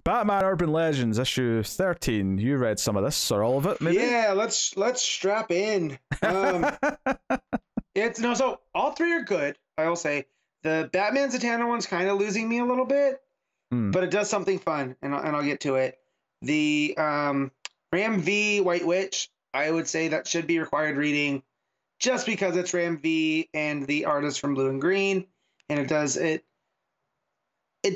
Batman Urban Legends issue 13. You read some of this or all of it, maybe? Yeah, let's strap in. So all three are good. I will say the Batman Zatanna one's kind of losing me a little bit, but it does something fun, and I'll get to it. The Ram V White Witch, I would say that should be required reading, just because it's Ram V and the artist from Blue and Green, and it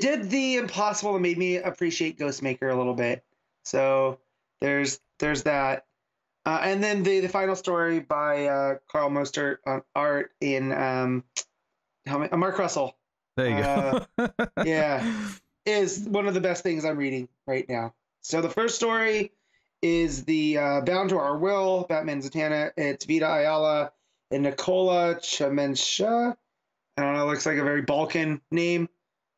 did the impossible and made me appreciate Ghostmaker a little bit. So there's that. And then the final story by Carl Mostert on art in Mark Russell. There you go. Yeah, is one of the best things I'm reading right now. So the first story is the Bound to Our Will, Batman Zatanna. It's Vita Ayala and Nicola Chamensha. I don't know, it looks like a very Balkan name.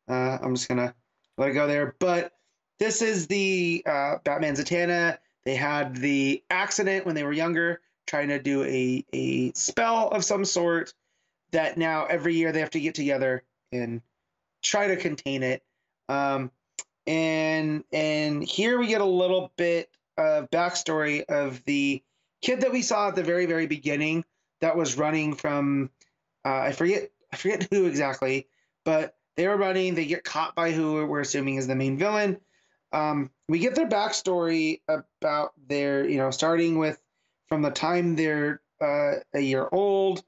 I'm just going to let it go there. But this is the Batman Zatanna. They had the accident when they were younger, trying to do a spell of some sort that now every year they have to get together and try to contain it. And here we get a little bit of backstory of the kid that we saw at the very, very beginning that was running from, I forget who exactly, but they were running, they get caught by who we're assuming is the main villain. We get their backstory about their, starting with from the time they're a year old,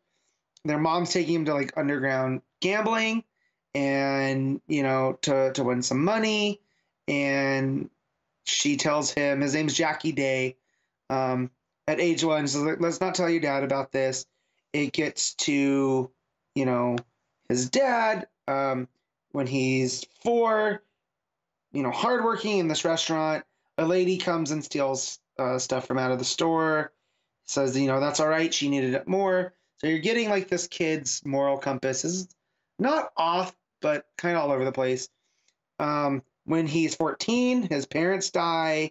their mom's taking them to like underground gambling and, to win some money. And she tells him, his name's Jackie Day, at age 1, so let's not tell your dad about this. It gets to, his dad, when he's 4, hardworking in this restaurant, a lady comes and steals stuff from out of the store, says, that's all right, she needed it more. So you're getting like this kid's moral compass is not off, but kind of all over the place. When he's 14, his parents die.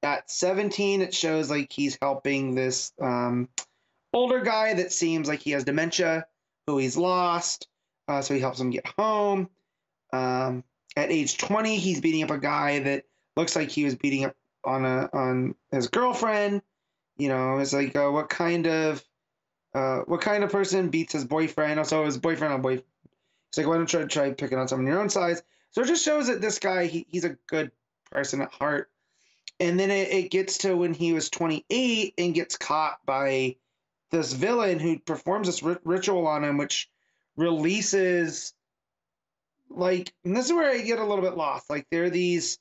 At 17, it shows like he's helping this older guy that seems like he has dementia, who he's lost. So he helps him get home. At age 20, he's beating up a guy that looks like he was beating up on his girlfriend. It's like what kind of person beats his boyfriend? Also, his boyfriend on boyfriend. It's like, why don't you try picking on someone your own size? So it just shows that this guy, he's a good person at heart. And then it gets to when he was 28 and gets caught by this villain who performs this ritual on him, which releases, and this is where I get a little bit lost. Like, there are these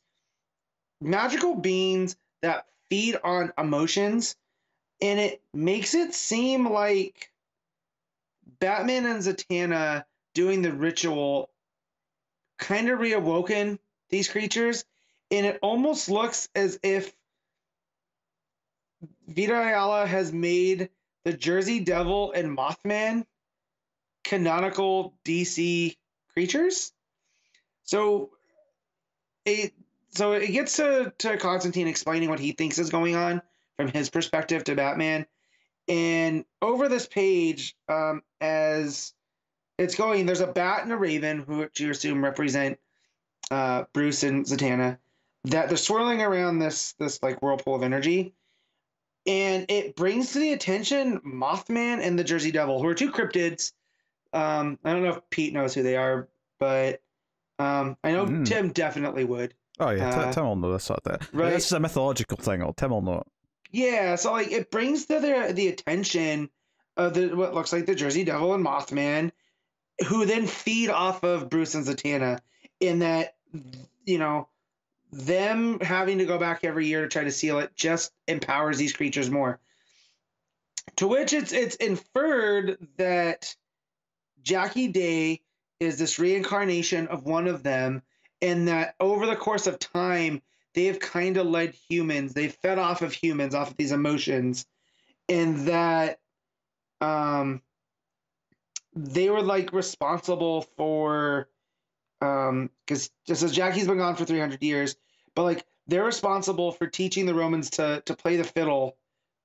magical beings that feed on emotions, and it makes it seem like Batman and Zatanna doing the ritual kind of reawoken these creatures, and it almost looks as if Vita Ayala has made the Jersey Devil and Mothman canonical DC creatures. So it gets to Constantine explaining what he thinks is going on from his perspective to Batman. And over this page, as it's going, there's a bat and a raven, who you assume represent Bruce and Zatanna, that they're swirling around this like whirlpool of energy. And it brings to the attention Mothman and the Jersey Devil, who are 2 cryptids. I don't know if Pete knows who they are, but I know Tim definitely would. Oh yeah, Tim will know this sort of thing. Right? This is a mythological thing. Tim will know it. Yeah, so like it brings to the attention of what looks like the Jersey Devil and Mothman, who then feed off of Bruce and Zatanna, in that, them having to go back every year to try to seal it just empowers these creatures more. To which it's inferred that Jackie Day is this reincarnation of one of them, and that over the course of time, they have kind of led humans. They've fed off of humans, off of these emotions, and that they were like responsible for, because just as Jackie's been gone for 300 years, but like they're responsible for teaching the Romans to play the fiddle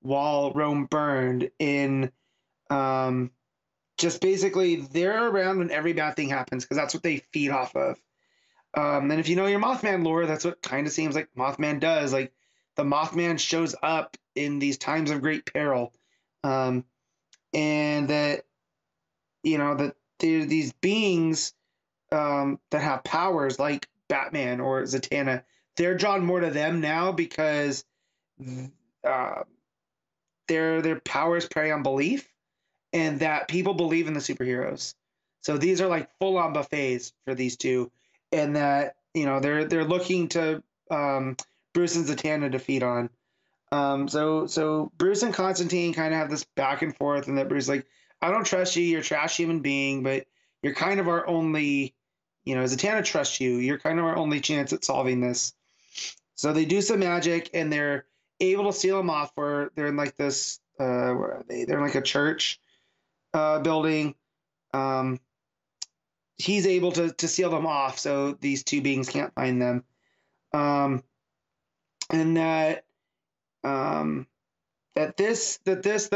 while Rome burned. In just basically they're around when every bad thing happens, because that's what they feed off of. And if you know your Mothman lore, that's what kind of seems like Mothman does. Like the Mothman shows up in these times of great peril, and that that there are these beings that have powers like Batman or Zatanna. They're drawn more to them now because uh, their powers prey on belief, and that people believe in the superheroes. So these are like full on buffets for these two, and that they're looking to Bruce and Zatanna to feed on. So Bruce and Constantine kind of have this back and forth, and that Bruce is like, I don't trust you. You're a trash human being, but you're kind of our only, Zatanna trusts you. You're kind of our only chance at solving this. So they do some magic, and they're able to seal him off. Where they're in like this, where are they? They're in like a church building. He's able to seal them off, so these two beings can't find them. And that them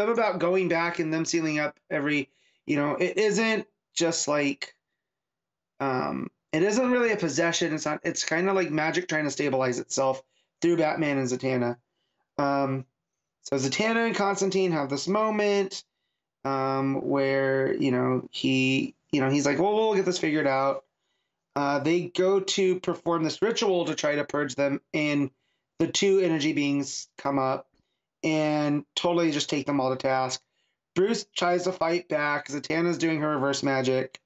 about going back and them sealing up every, it isn't just like, it isn't really a possession. It's kind of like magic trying to stabilize itself through Batman and Zatanna. So Zatanna and Constantine have this moment, where, he's like, well, we'll get this figured out. They go to perform this ritual to try to purge them, and the two energy beings come up and totally just take them all to task. Bruce tries to fight back. Zatanna's doing her reverse magic.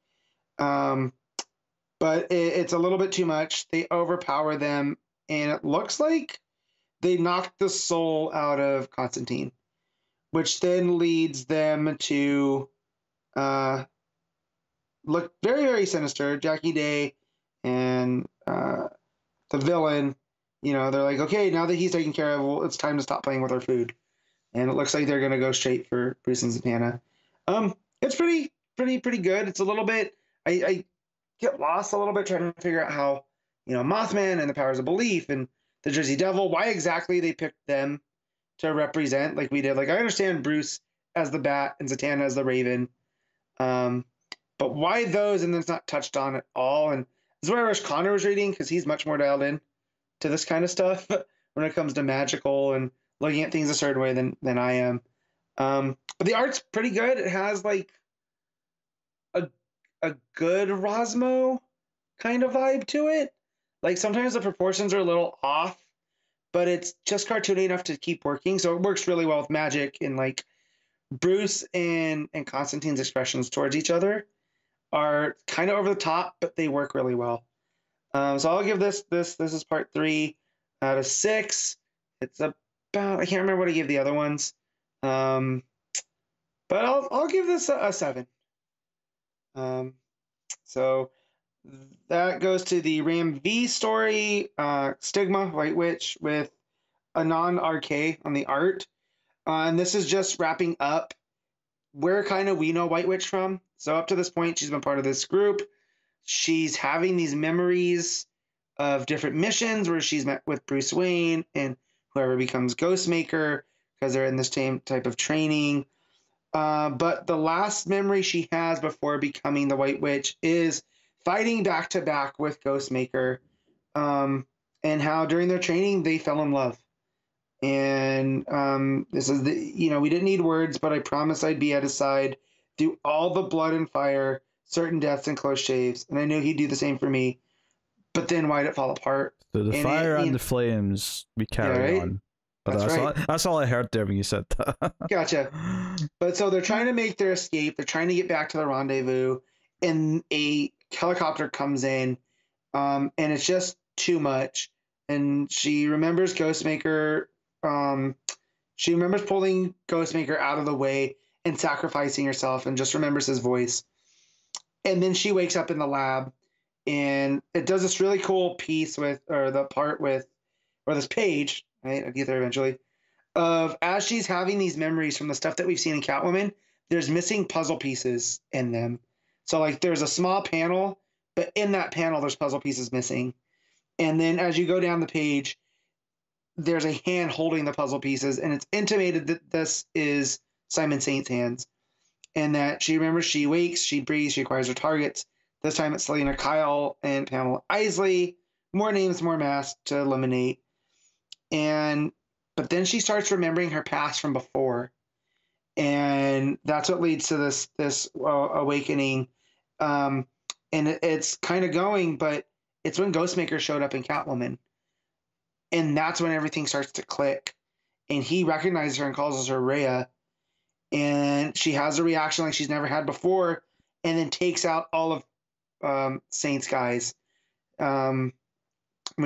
But it's a little bit too much. They overpower them, and it looks like they knocked the soul out of Constantine, which then leads them to look very, very sinister. Jackie Day and the villain, they're like, okay, now that he's taken care of, well, it's time to stop playing with our food. And it looks like they're going to go straight for Bruce and Zatanna. It's pretty good. It's a little bit, I get lost a little bit trying to figure out how, Mothman and the powers of belief and the Jersey Devil, why exactly they picked them to represent like we did. Like, I understand Bruce as the Bat and Zatanna as the Raven. But why those, and then it's not touched on at all. And this is what I wish Connor was reading, because he's much more dialed in to this kind of stuff when it comes to magical and looking at things a certain way than I am. But the art's pretty good. It has like a good Rosmo kind of vibe to it. Like sometimes the proportions are a little off, but it's just cartoony enough to keep working. So it works really well with magic, and like Bruce and Constantine's expressions towards each other are kind of over the top, but they work really well. So I'll give this is part 3 out of 6. It's about, I can't remember what I gave the other ones. But I'll give this a 7. So that goes to the Ram V story, Stigma, White Witch, with Anand RK on the art. And this is just wrapping up where kind of we know White Witch from. So up to this point, she's been part of this group. She's having these memories of different missions where she's met with Bruce Wayne and whoever becomes Ghostmaker, because they're in this same type of training. But the last memory she has before becoming the White Witch is fighting back to back with Ghostmaker, and how during their training they fell in love. And this is we didn't need words, but I promised I'd be at his side through all the blood and fire, certain deaths and close shaves, and I knew he'd do the same for me. But then why'd it fall apart? So the fire and the flames, we carry on. But that's all I heard there when you said that. Gotcha. But so they're trying to make their escape. They're trying to get back to the rendezvous, and a helicopter comes in, and it's just too much. And she remembers Ghostmaker. She remembers pulling Ghostmaker out of the way and sacrificing herself, and just remembers his voice. And then she wakes up in the lab, and it does this really cool piece with, or the part with, or this page, right? I'll get there eventually, of as she's having these memories from the stuff that we've seen in Catwoman, there's missing puzzle pieces in them. So like there's a small panel, but in that panel, there's puzzle pieces missing. And then as you go down the page, there's a hand holding the puzzle pieces, and it's intimated that this is Simon Saint's hands. And that she remembers she wakes, she breathes, she acquires her targets, This time it's Selena Kyle and Pamela Isley. More names, more masks to eliminate. But then she starts remembering her past from before. And that's what leads to this awakening. And it's kind of going, but it's when Ghostmaker showed up in Catwoman. And that's when everything starts to click. And he recognizes her and calls her Rhea. And she has a reaction like she's never had before, and then takes out all of Saint's guys. When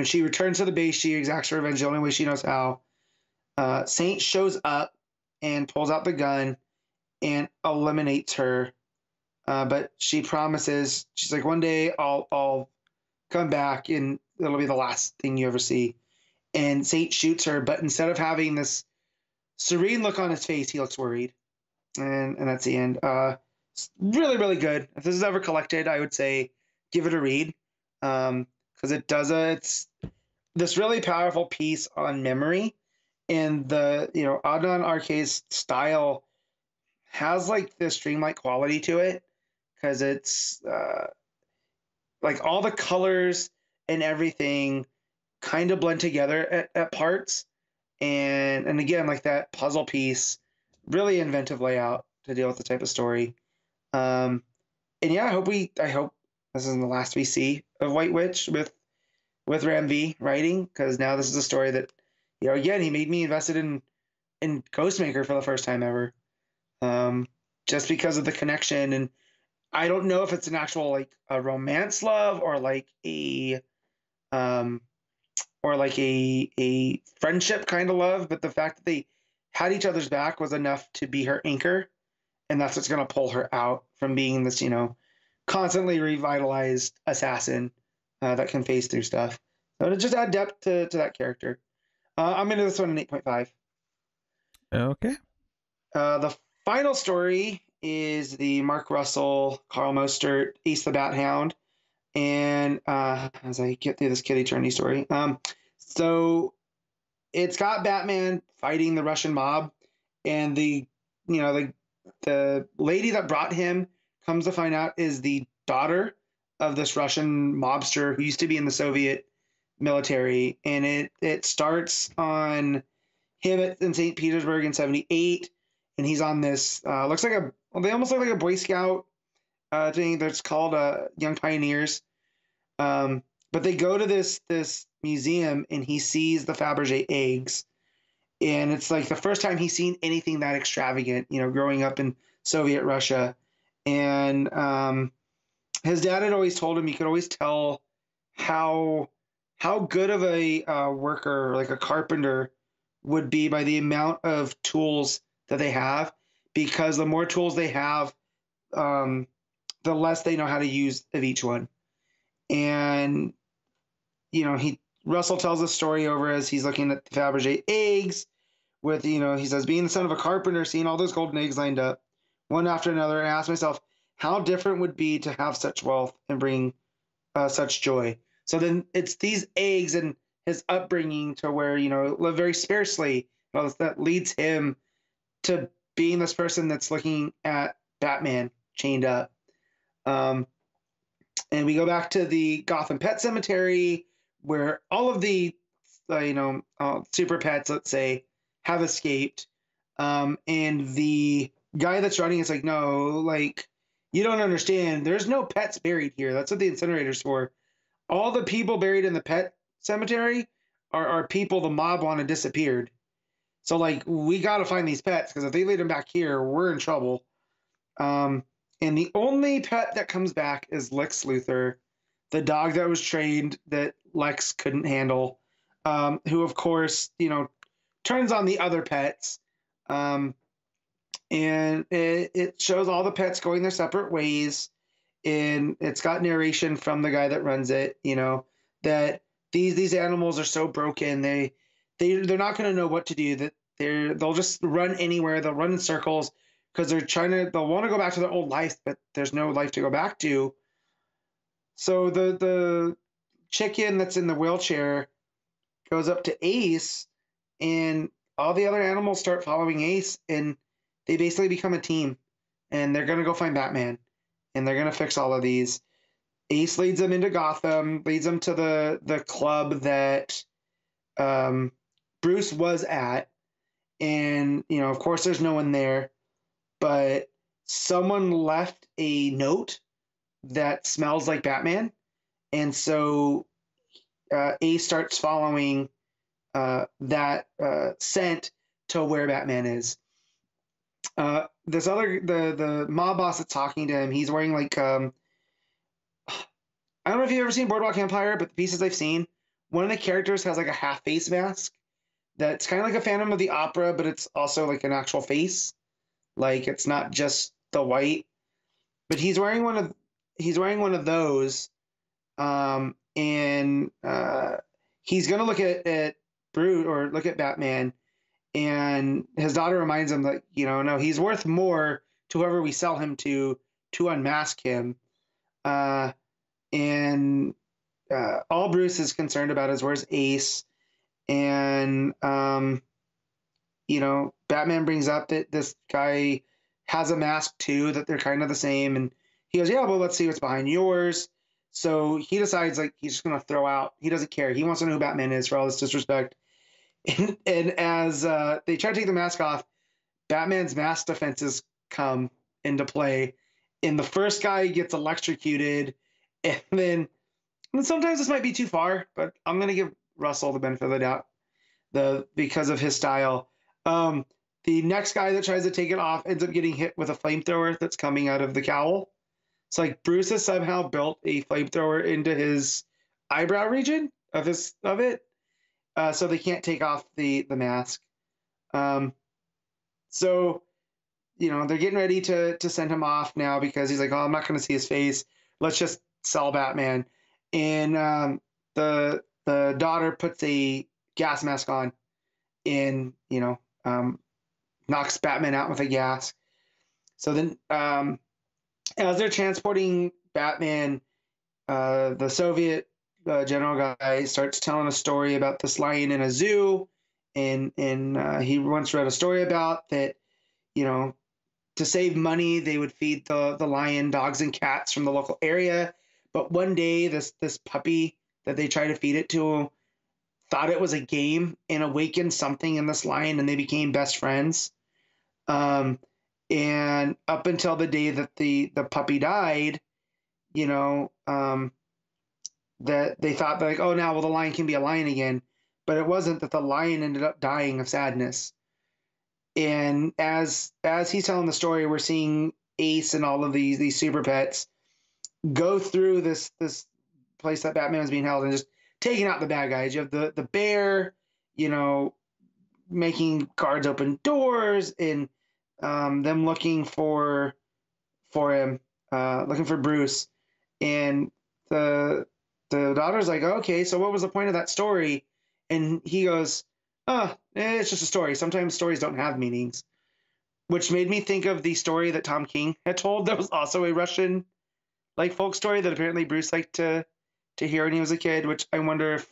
she returns to the base, she exacts her revenge the only way she knows how. Saint shows up and pulls out the gun and eliminates her. But she promises, she's like, one day I'll come back and it'll be the last thing you ever see. And Saint shoots her, but instead of having this serene look on his face, he looks worried. And that's the end. Really, really good. If this is ever collected, I would say give it a read. Because it's this really powerful piece on memory. And the, Adnan Arke's style has like this dreamlike quality to it. Because it's like all the colors and everything kind of blend together at parts. And again, like that puzzle piece, really inventive layout to deal with the type of story. And yeah, I hope this isn't the last we see of White Witch with Ram V writing, because now this is a story that, again, he made me invested in Ghostmaker for the first time ever. Just because of the connection. And I don't know if it's an actual like a romance love or like a friendship kind of love, but the fact that they had each other's back was enough to be her anchor, and that's what's going to pull her out from being this, constantly revitalized assassin that can phase through stuff. So to just add depth to that character. I'm into this one an 8.5. Okay. The final story is the Mark Russell, Carl Mostert, Ace the Bat Hound. And as I get through this Kid Eternity story, so it's got Batman fighting the Russian mob, and the lady that brought him comes to find out is the daughter of this Russian mobster who used to be in the Soviet military. And it starts on him in St. Petersburg in 1978, and he's on this looks like they almost look like a Boy Scout thing that's called Young Pioneers. But they go to this museum, and he sees the Fabergé eggs, and it's like the first time he's seen anything that extravagant, growing up in Soviet Russia. And his dad had always told him you could always tell how good of a worker, like a carpenter, would be by the amount of tools that they have, because the more tools they have, the less they know how to use of each one. And Russell tells the story over as he's looking at the Fabergé eggs with, he says, being the son of a carpenter, seeing all those golden eggs lined up one after another, I asked myself how different would be to have such wealth and bring such joy. So then it's these eggs and his upbringing to where, live very sparsely, that leads him to being this person that's looking at Batman chained up. And we go back to the Gotham Pet Cemetery, where all of the, super pets, let's say, have escaped. And the guy that's running is like, no, like, you don't understand. There's no pets buried here. That's what the incinerator's for. All the people buried in the pet cemetery are people the mob wanted disappeared. So, like, we got to find these pets, because if they lead them back here, we're in trouble. And the only pet that comes back is Lex Luthor, the dog that was trained that Lex couldn't handle, who, of course, turns on the other pets. And it shows all the pets going their separate ways. And it's got narration from the guy that runs it, that these animals are so broken, they're not going to know what to do, that they'll just run anywhere. They'll run in circles because they'll want to go back to their old life, but there's no life to go back to. So the chicken that's in the wheelchair goes up to Ace, and all the other animals start following Ace, and they basically become a team, and they're going to go find Batman, and they're going to fix all of these. Ace leads them into Gotham, leads them to the club that Bruce was at, and of course there's no one there, but someone left a note that smells like Batman, and so Ace starts following that scent to where Batman is. This other the mob boss that's talking to him, he's wearing like I don't know if you've ever seen Boardwalk Empire, but the pieces I've seen, one of the characters has like a half face mask that's kind of like a Phantom of the Opera, but it's also like an actual face. Like it's not just the white. But he's wearing one of those. And he's gonna look at Brute or look at Batman, and his daughter reminds him that, no, he's worth more to whoever we sell him to unmask him. And all Bruce is concerned about is where's Ace. And, Batman brings up that this guy has a mask too, that they're kind of the same. And he goes, yeah, well, let's see what's behind yours. So he decides like he's just going to throw out. He doesn't care. He wants to know who Batman is for all this disrespect. And as they try to take the mask off, Batman's mask defenses come into play. And the first guy gets electrocuted. And sometimes this might be too far, but I'm going to give Russell the benefit of the doubt because of his style. The next guy that tries to take it off ends up getting hit with a flamethrower that's coming out of the cowl. It's like Bruce has somehow built a flamethrower into his eyebrow region of it, so they can't take off the mask. So, they're getting ready to send him off now because he's like, oh, I'm not going to see his face. Let's just sell Batman. And the daughter puts a gas mask on and, knocks Batman out with a gas. So then as they're transporting Batman, the Soviet general guy starts telling a story about this lion in a zoo. And he once read a story about that, to save money, they would feed the lion dogs and cats from the local area. But one day, this puppy that they tried to feed it to thought it was a game and awakened something in this lion, and they became best friends. And up until the day that the puppy died, that they thought like, oh, now, well, the lion can be a lion again. But it wasn't, that the lion ended up dying of sadness. And as he's telling the story, we're seeing Ace and all of these super pets go through this place that Batman was being held and just taking out the bad guys. You have the bear, making guards open doors, and them looking for him, looking for Bruce. And the daughter's like, okay, so what was the point of that story? And he goes, it's just a story. Sometimes stories don't have meanings, which made me think of the story that Tom King had told. That was also a Russian folk story that apparently Bruce liked to hear when he was a kid, which I wonder if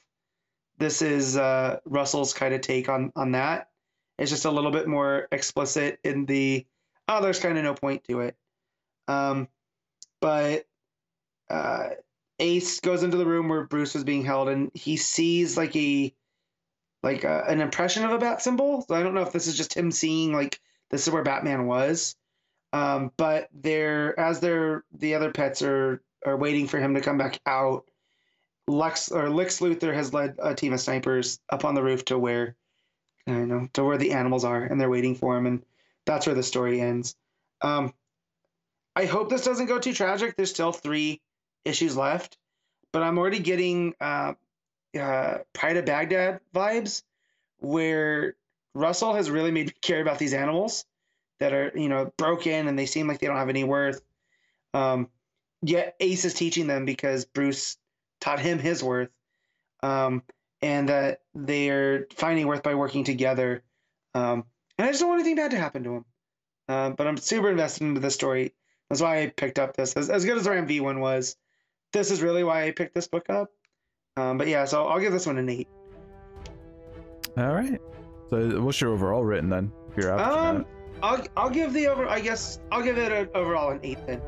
this is Russell's kind of take on that. It's just a little bit more explicit in the, there's kind of no point to it. But Ace goes into the room where Bruce was being held, and he sees an impression of a bat symbol. So I don't know if this is just him seeing this is where Batman was. But the other pets are waiting for him to come back out. Lex Luthor has led a team of snipers up on the roof to where the animals are, and they're waiting for him, and that's where the story ends. I hope this doesn't go too tragic. There's still 3 issues left, but I'm already getting Pride of Baghdad vibes, where Russell has really made me care about these animals that are, broken, and they seem like they don't have any worth. Yet Ace is teaching them because Bruce taught him his worth, and that they're finding worth by working together. And I just don't want anything bad to happen to him. But I'm super invested into this story. That's why I picked up this. As good as the Ram V one was, this is really why I picked this book up. But yeah, so I'll give this one an 8. All right. So what's your overall rating then? If you're I'll give it overall an 8 then.